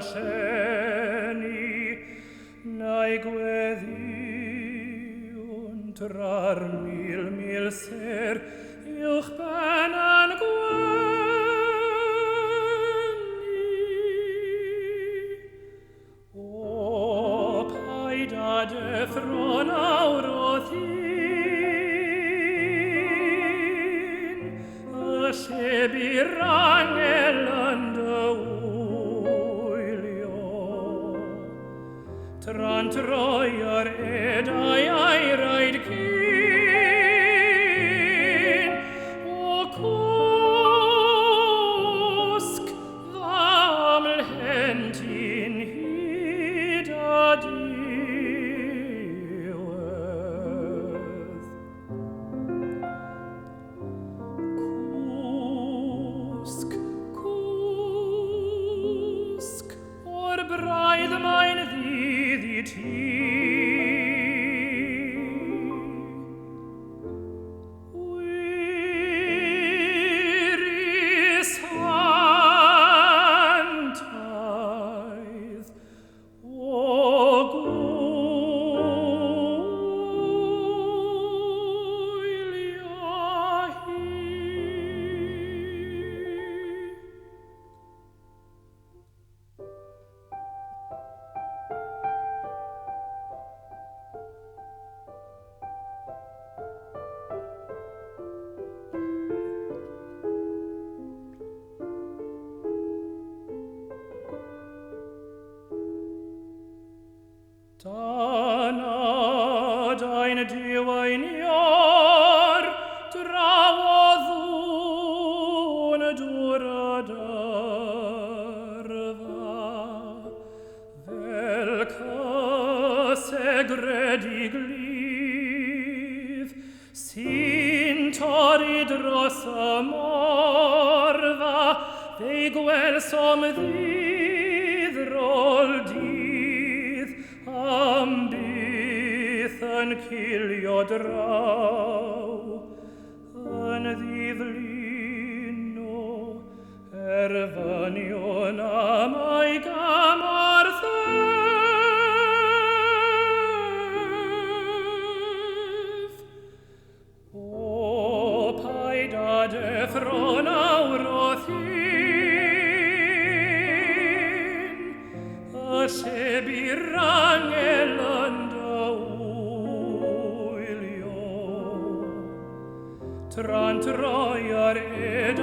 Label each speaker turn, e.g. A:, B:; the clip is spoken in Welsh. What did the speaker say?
A: sceni, naeque diuntrar mil ser, ich ben an O paida de fronaurotin, asce birangelanda uilio, tran troiar ed ai raid kin, o kusk vaml hentin hida diwedd. Kusk, o'r braidd mae'n ddydd i ti. Wiris hantaith, o gwylia hi. Dana dein diwein jar, drawoddwn dwradarfa, fel casegredig lydd, sy'n torri dros y morfa, fe'i gwelsom ddiddrol dydd, am byth yn cilio draw, yn ddiflino erfynion am ei gamarthef. O paida de fronaurotin, asce birangelanda uilio, tran troiar ed